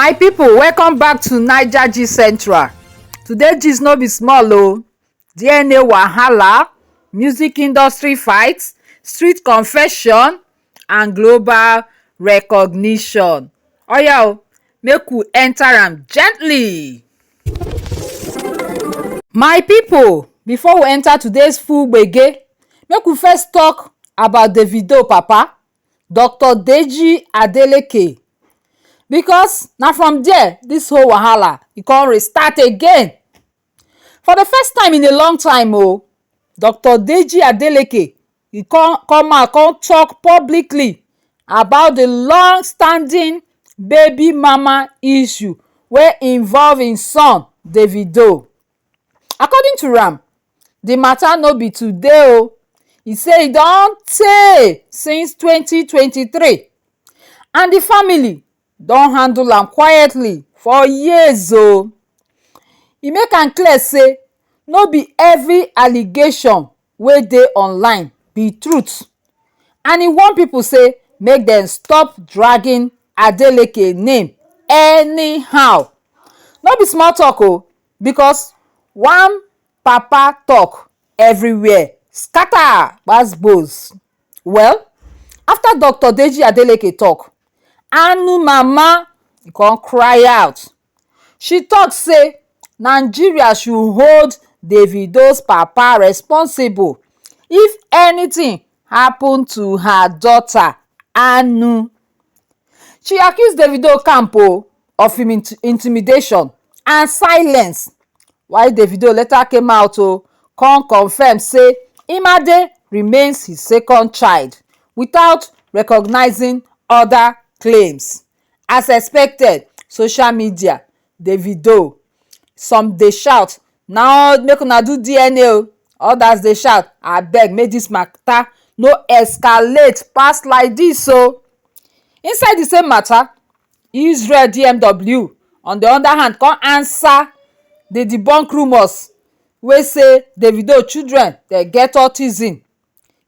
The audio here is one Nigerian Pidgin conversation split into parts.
My people, welcome back to Naijagistcentral. Today gist no be small o. DNA wahala, music industry fights, street confession and global recognition. Oya o, make we enter am gently. My people, before we enter today's full gbege, make we first talk about Davido papa, Dr. Deji Adeleke. Because na from there this whole wahala e come restart again. For the first time in a long time Dr. Deji Adeleke e come out come talk publicly about the long-standing baby mama issue wey involve im son Davido. According to am, the matter no be today e say e don tey since 2023 and the family don handle am quietly for years e make am clear say no be every allegation wey dey online be truth and e warn people say make dem stop dragging Adeleke name anyhow. No be small talk because one papa talk everywhere scatter gbas. Well, after Dr. Deji Adeleke talk, Anu mama come cry out. She talk say Nigeria should hold Davido's papa responsible if anything happen to her daughter Anu. She accuse Davido camp of intimidation and silence, while Davido later came out come confirm say Imade remains his second child without recognizing other claims. As expected, social media, Davido, some dey shout na make una do DNA others dey shout abeg make dis matter no escalate pass like dis Inside the same matter, Israel DMW on the other hand come answer the debunk rumours wey say Davido children dey get autism.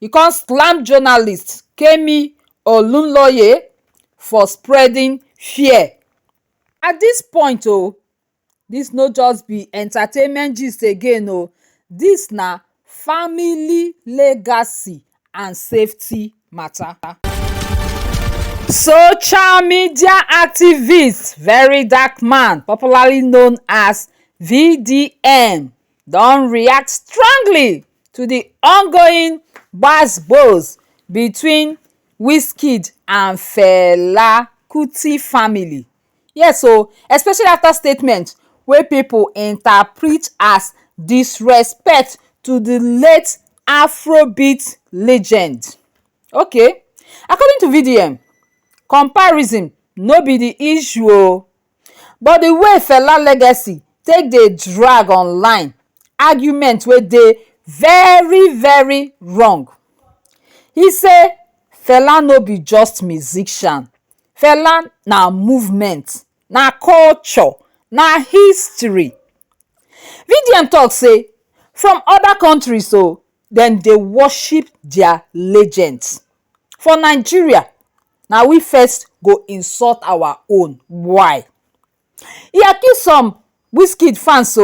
E come slam journalist Kemi Olunloye for spreading fear. At this point this no just be entertainment gist again this na family legacy and safety matter. Social media activist VeryDarkMan, popularly known as VDM, don react strongly to the ongoing gbas between Wizkid and Fela Kuti family. Yes especially after statement wey people interpret as disrespect to the late Afrobeat legend. Okay, according to VDM, comparison no be the issue but the way Fela legacy take dey drag online, argument wey dey very wrong. He say Fela no be just musician, Fela na movement, na culture, na history. VDM talk say from other countries dem dey worship their legends. For Nigeria, na we first go insult our own. Why? He accuse some Wizkid fans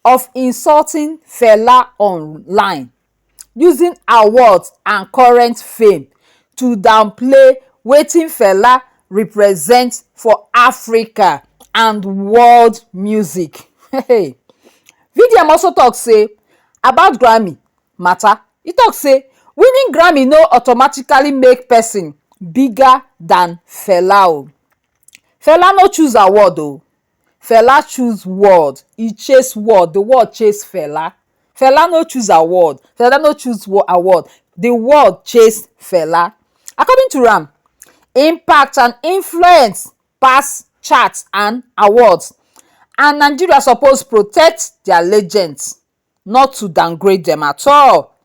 of insulting Fela online, using awards and current fame to downplay wetin Fela represent for Africa and world music. VDM also talk say about Grammy matter. He talk say winning Grammy no automatically make person bigger than Fela Fela no choose award Fela choose word. He chase word, the word chase Fela. Fela no choose award, Fela no choose award, the word chase Fela. According to am, impact and influence pass charts and awards, and Nigeria suppose protect their legends, not to downgrade them at all.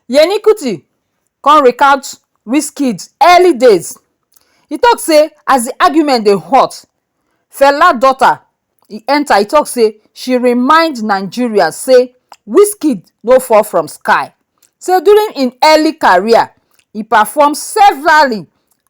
Yeni Kuti come recount Wizkid early days. He talk say as the argument dey hot, Fela daughter e enter. He talk say she remind Nigeria say Wizkid no fall from sky. So during im early career, he perform severally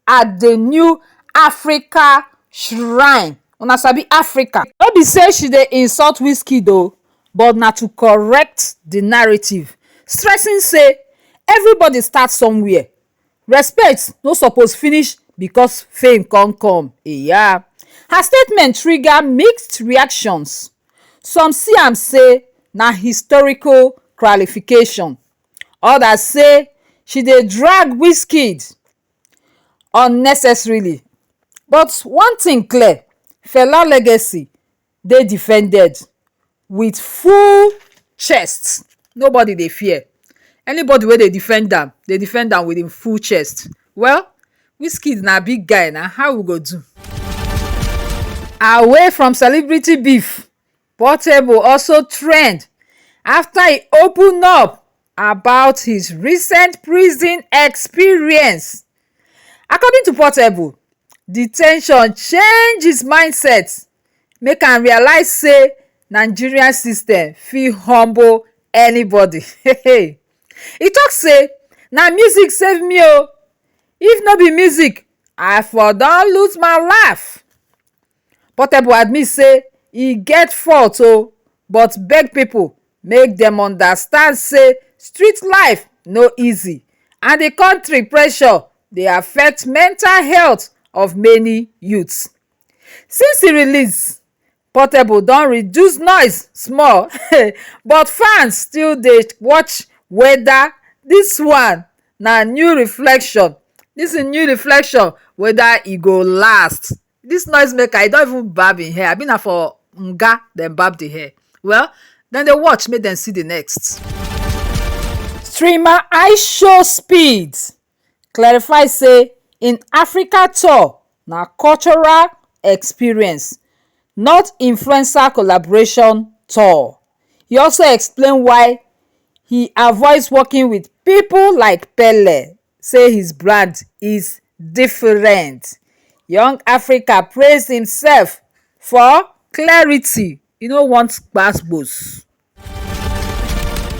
at the new Africa shrine. Una sabi Africa. No be say she dey insult Wizkid o, but na to correct the narrative, stressing say everybody start somewhere. Respect no suppose finish because fame come. Yeah. Her statement trigger mixed reactions. Some see am say na historical clarification. Others say she dey drag Wizkid unnecessarily. But one thing clear, Fela legacy dey defended with full chest. Nobody dey fear. Anybody wey dey defend am with im full chest. Well, Wizkid na big guy na, how we go do? Away from celebrity beef, Portable also trend after he open up about his recent prison experience. According to Portable, Detention change his mindset, make am realize say Nigerian system fit humble anybody. He talk say na music save me o, if no be music I for don lose my life. Portable admit say e get fault o, but beg pipo make dem understand say street life no easy and the country pressure dey affect mental health of many youths. Since e release, Portable don reduce noise small but fans still dey watch whether dis one na new reflection whether e go last. Dis noise maker e don even barb im hair, abi na for nga dem barb the hair? Well, dem dey watch make dem see the next. Streamer iShowSpeed clarify say im Africa tour na cultural experience, not influencer collaboration tour. He also explain why he avoids working with people like Peller, say his brand is different. Young Africa praised himself for clarity. E no want gbas-gbos.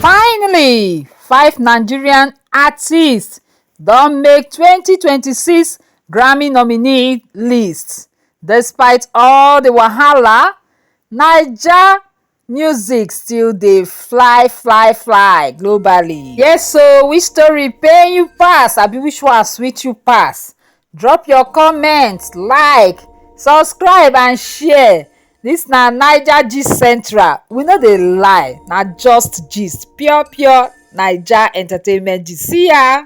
Finally, 5 Nigerian artists don make 2026 Grammy nominee list. Despite all the wahala, Naija music still dey fly globally. Yes, so which story pain you pass, abi which one sweet you pass? Drop your comments, like, subscribe and share. Dis na Naijagistcentral. We no dey lie, na just gist, pure Naija entertainment gist. See ya.